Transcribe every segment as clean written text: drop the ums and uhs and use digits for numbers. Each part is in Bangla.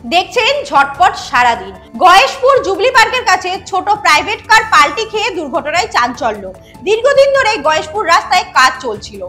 দেখছেন ঝটপট সারাদিন। গয়েশপুর জুবলি পার্কের কাছে ছোট প্রাইভেট কার পাল্টি খেয়ে দুর্ঘটনায় চাঞ্চল্য। দীর্ঘদিন ধরে গয়েশপুর রাস্তায় কাজ চলছিল।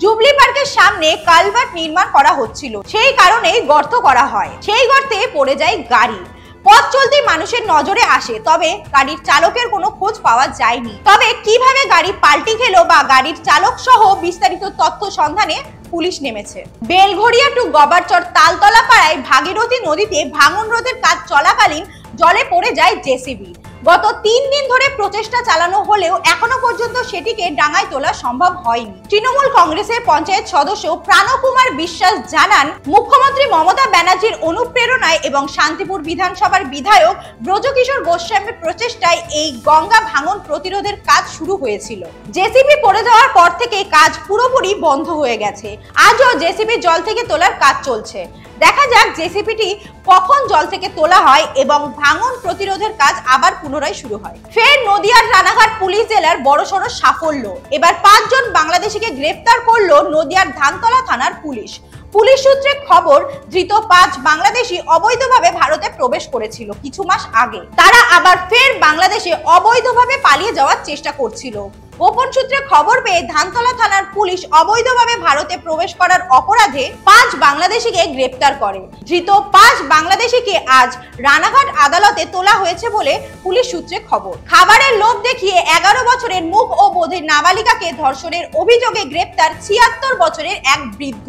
জুবলি পার্কের সামনে কালভার্ট নির্মাণ করা হচ্ছিল, সেই কারণেই গর্ত করা হয়। সেই গর্তে পড়ে যায় গাড়ি। পথ চলতি মানুষের নজরে আসে, তবে গাড়ির চালকের কোনো খোঁজ পাওয়া যায়নি। তবে কিভাবে গাড়ি পাল্টি খেলো বা গাড়ির চালক সহ বিস্তারিত তথ্য সন্ধানে পুলিশ নেমেছে। বেলঘড়িয়া টু গবারচর তালতলা পাড়ায় ভাগীরথী নদীতে ভাঙন রোধের কাজ চলাকালীন জলে পড়ে যায় জেসিবি। গত 3 দিন ধরে প্রচেষ্টা চালানো হলেও এখনো পর্যন্ত সেটিকে ডাঙায় তোলা সম্ভব হয়নি। তৃণমূল কংগ্রেসের পঞ্চায়েত সদস্য প্রাণকুমার বিশ্বাস জানান, মুখ্যমন্ত্রী মমতা ব্যানার্জির অনুপ্রেরণায় এবং শান্তিপুর বিধানসভার বিধায়ক ব্রজকিশোর গোস্বামীর প্রচেষ্টায় এই গঙ্গা ভাঙন প্রতিরোধের কাজ শুরু হয়েছিল। জেসিবি পড়ে যাওয়ার পর থেকে কাজ পুরোপুরি বন্ধ হয়ে গেছে। আজও জেসিবি জল থেকে তোলার কাজ চলছে। দেখা যাক জেসিবিটি কখন জল থেকে তোলা হয় এবং ভাঙন প্রতিরোধের কাজ আবার পুনরায় শুরু হয়। ফের নদিয়ার রানাঘাট পুলিশ জেলার বড়সড় সাফল্য। এবার 5 জন বাংলাদেশিকে গ্রেফতার করলো নদিয়ার ধানতলা থানার পুলিশ। পুলিশ সূত্রে খবর, ধৃত 5 বাংলাদেশি অবৈধভাবে ভারতে প্রবেশ করেছিল কিছু মাস আগে। তারা আবার ফের বাংলাদেশে অবৈধভাবে পালিয়ে যাওয়ার চেষ্টা করছিল। গোপন সূত্রে খবর পেয়ে ধানতলা থানার পুলিশ অবৈধভাবে ভারতে প্রবেশ করার অপরাধে 5 বাংলাদেশিকে গ্রেফতার করে। ধৃত 5 বাংলাদেশিকে আজ রানাঘাট আদালতে তোলা হয়েছে বলে পুলিশ সূত্রে খবর। খাবারের লোভ দেখিয়ে 11 বছরের মুখ ও বোধের নাবালিকাকে ধর্ষণের অভিযোগে গ্রেফতার 76 বছরের এক বৃদ্ধ।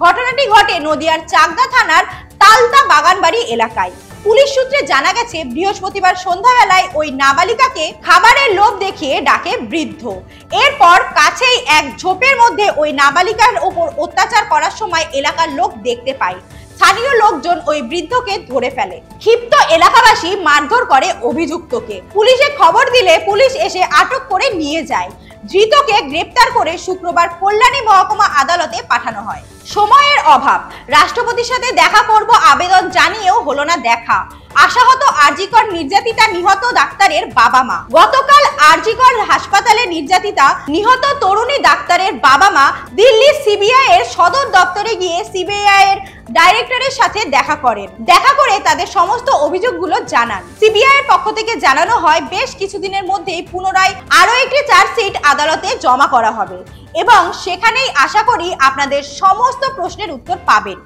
ঘটনাটি ঘটে নদিয়ার চাকদা থানার তালতা বাগানবাড়ি এলাকায়। পুলিশ সূত্রে জানা গেছে, বৃহস্পতিবার সন্ধ্যাবেলায় ওই নাবালিকাকে খাবারের লোভ দেখিয়ে ডাকে বৃদ্ধ। এরপর কাছেই এক ঝোপের মধ্যে ওই নাবালিকার উপর অত্যাচার করার সময় এলাকার লোক দেখতে পায়। স্থানীয় লোকজন ওই বৃদ্ধকে ধরে ফেলে। ক্ষিপ্ত এলাকাবাসী মারধর করে অভিযুক্তকে। পুলিশে খবর দিলে পুলিশ এসে আটক করে নিয়ে যায়। ধৃতকে গ্রেপ্তার করে শুক্রবার কল্যাণী মহকুমা আদালতে পাঠানো হয়। সময়ের অভাব, রাষ্ট্রপতির সাথে দেখা করব আবেদন জানিয়েও হলো না দেখা। আশাহত আরজিকর নির্যাতিতা নিহত ডাক্তারের বাবা মা। গতকাল আরজিকর হাসপাতালে নির্যাতিতা নিহত তরুণী ডাক্তারের বাবা মা দিল্লি সিবিআই এর সদর দপ্তরে গিয়ে সিবিআই এর ডাইরেক্টরের সাথে দেখা করেন। দেখা করে তাদের সমস্ত অভিযোগগুলো জানান। সিবিআই এর পক্ষ থেকে জানানো হয়, বেশ কিছুদিনের মধ্যেই পুনরায় আরো একটি চার্জশিট আদালতে জমা করা হবে এবং সেখানেই আশা করি আপনাদের সমস্ত প্রশ্নের উত্তর পাবেন।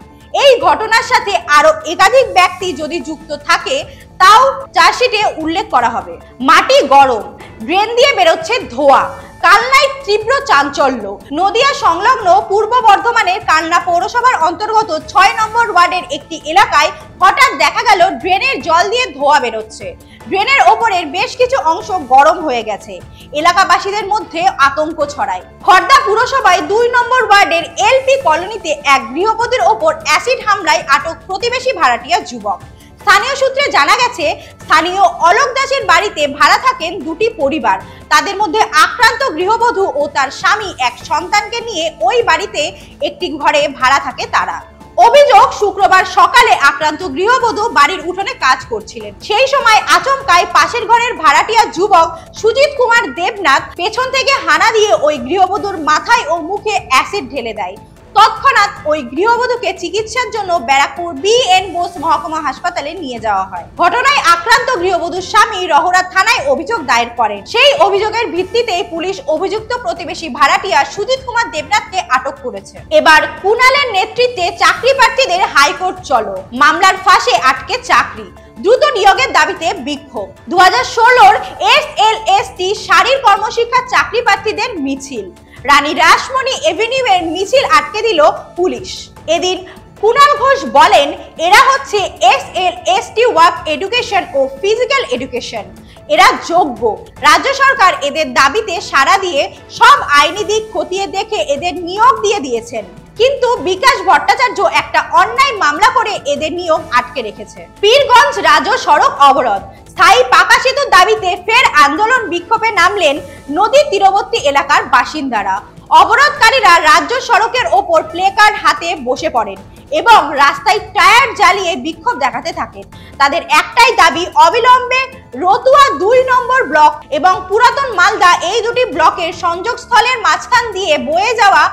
এই ঘটনার সাথে আরো একাধিক ব্যক্তি যদি যুক্ত থাকে তাও চার্জশিটে উল্লেখ করা হবে। মাটি গরম, ড্রেন দিয়ে বেরোচ্ছে ধোঁয়া। কালনায় তীব্র চাঞ্চল্য। নদিয়া সংলগ্ন পূর্ব বর্ধমানের কালনা পৌরসভার অন্তর্গত 6 নম্বর ওয়ার্ডের একটি এলাকায় হঠাৎ দেখা গেল ড্রেনের জল দিয়ে ধোঁয়া বেরোচ্ছে। ড্রেনের ওপরের বেশ কিছু অংশ গরম হয়ে গেছে। এলাকাবাসীদের মধ্যে আতঙ্ক ছড়ায়। খড়দা পুরসভায় 2 নম্বর ওয়ার্ডের এলপি কলোনিতে এক গৃহবধূর ওপর অ্যাসিড হামলায় আটক প্রতিবেশী ভাড়াটিয়া যুবক। স্থানীয় সূত্রে জানা গেছে, স্থানীয় অলোক দাসের বাড়িতে ভাড়া থাকেন 2টি পরিবার। তাদের মধ্যে আক্রান্ত গৃহবধূ ও তার স্বামী এক সন্তানকে নিয়ে ওই বাড়িতে একটি ঘরে ভাড়া থাকে তারা। অভিযোগ, শুক্রবার সকালে আক্রান্ত গৃহবধূ বাড়ির উঠোনে কাজ করছিলেন। সেই সময় আচমকায় পাশের ঘরের ভাড়াটিয়া যুবক সুজিত কুমার দেবনাথ পেছন থেকে হানা দিয়ে ওই গৃহবধূর মাথায় ও মুখে অ্যাসিড ঢেলে দেয়। তৎক্ষণাৎ ওই গৃহবধূকে চিকিৎসার জন্য ব্যারাকপুর BN বোস মহকুমা হাসপাতালে নিয়ে যাওয়া হয়। ঘটনায় আক্রান্ত গৃহবধূর স্বামী রহরা থানায় অভিযোগ দায়ের করেন। সেই অভিযোগের ভিত্তিতেই পুলিশ অভিযুক্ত প্রতিবেশী ভাড়াটিয়া সুজিত কুমার দেবনাথকে আটক করেছে। এবার কুণালের নেতৃত্বে চাকরি প্রার্থীদের হাইকোর্ট চলো, মামলার ফাঁসে আটকে চাকরি। দ্রুত নিয়োগের দাবিতে বিক্ষোভ। 2016-র SLST শারীর কর্মশিক্ষা চাকরি প্রার্থীদের মিছিল। রানী রাসমণি এভিনিউয়ের মিছিল আটকে দিল পুলিশ। এদিন কুণাল ঘোষ বলেন, এরা হচ্ছে SLST ওয়ার্ক এডুকেশন ও ফিজিক্যাল এডুকেশন। এরা যোগ্য। রাজ্য সরকার এদের দাবিতে সাড়া দিয়ে সব আইনি দিক খতিয়ে দেখে এদের নিয়োগ দিয়ে দিয়েছেন, কিন্তু বিকাশ ভট্টাচার্য একটা অন্যায় মামলা করে এদের নিয়োগ আটকে রেখেছে। পীরগঞ্জ রাজ্য সড়ক অবরোধ। স্থায়ী পাকা সেতুর দাবিতে ফের আন্দোলন বিক্ষোভে নামলেন নদীর তীরবর্তী এলাকার বাসিন্দারা। অবরোধকারীরা রাজ্য সড়কের ওপর প্লেকার্ড হাতে বসে পড়েন এবং রাস্তায় টায়ার জ্বালিয়ে বিক্ষোভ দেখাতে থাকেন। তাদের একটাই দাবি, অবিলম্বে রতুয়া 2 নম্বর ব্লক এবং পুরাতন মালদা এই দুটি ব্লকের সংযোগস্থলের মাঝখান দিয়ে বয়ে যাওয়া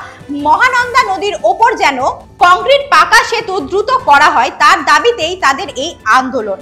মহানন্দা নদীর ওপর যেন কংক্রিট পাকা সেতু দ্রুত করা হয়, তার দাবিতেই তাদের এই আন্দোলন।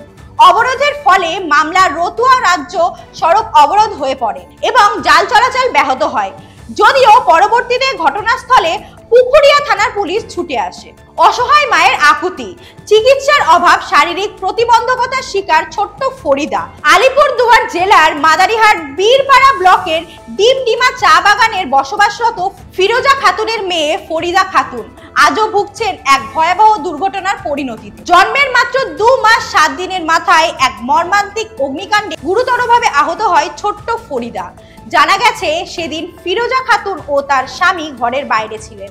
অবরোধের ফলে মামলা রতুয়া রাজ্য সড়ক অবরোধ হয়ে পড়ে এবং যান চলাচল ব্যাহত হয়। যদিও পরবর্তীতে ঘটনাস্থলে পুকুরিয়া থানার পুলিশ ছুটে আসে। অসহায় মায়ের আকুতি, চিকিৎসার অভাব, শারীরিক প্রতিবন্ধকতার শিকার ছোট্ট ফরিদা। আলিপুরদুয়ার জেলার মাদারিহাট বীরপাড়া ব্লকের ডিমডিমা চা বাগানের বসবাসরত ফিরোজা খাতুনের মেয়ে ফরিদা খাতুন আজও ভুগছেন এক ভয়াবহ দুর্ঘটনার পরিণতিতে। জন্মের মাত্র 2 মাস 7 দিনের মাথায় এক মর্মান্তিক অগ্নিকাণ্ডে গুরুতরভাবে আহত হয় ছোট্ট ফরিদা। জানা গেছে সেদিন ফিরোজা খাতুন ও তার স্বামী ঘরের বাইরে ছিলেন।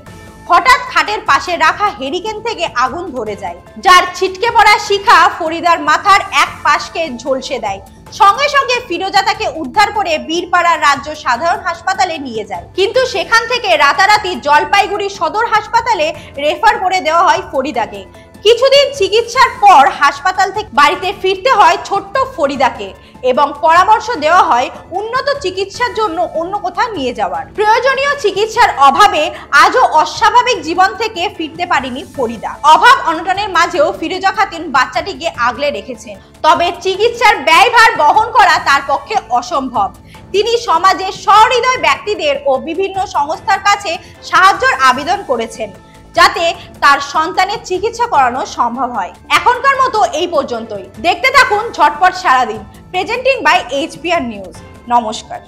হঠাৎ খাটের পাশে রাখা হেরিকেন থেকে আগুন ধরে যায়, যার ছিটকে পড়া শিখা ফরিদার মাথার এক পাশকে ঝলসে দেয়। সঙ্গে সঙ্গে ফিরোজা তাকে উদ্ধার করে বীরপাড়ার রাজ্য সাধারণ হাসপাতালে নিয়ে যায়, কিন্তু সেখান থেকে রাতারাতি জলপাইগুড়ি সদর হাসপাতালে রেফার করে দেওয়া হয় ফরিদাকে। কিছুদিন চিকিৎসার পর হাসপাতাল থেকে বাড়িতে ফিরতে হয় ছোট্ট ফরিদাকে এবং পরামর্শ দেওয়া হয় উন্নত চিকিৎসার জন্য অন্য কোথাও নিয়ে যাওয়ার। প্রয়োজনীয় চিকিৎসার অভাবে আজও অস্বাভাবিক জীবন থেকে ফিরতে পারেনি ফরিদা। অভাব অনটনের মাঝেও ফিরোজা খাতুন বাচ্চাটিকে আগলে রেখেছেন, তবে চিকিৎসার ব্যয়ভার বহন করা তার পক্ষে অসম্ভব। তিনি সমাজের সহৃদয় ব্যক্তিদের ও বিভিন্ন সংস্থার কাছে সাহায্যের আবেদন করেছেন, যাতে তার সন্তানের চিকিৎসা করানো সম্ভব হয়। এখনকার মতো এই পর্যন্তই। দেখতে থাকুন ঝটপট সারাদিন, প্রেজেন্টিং বাই HPR নিউজ। নমস্কার।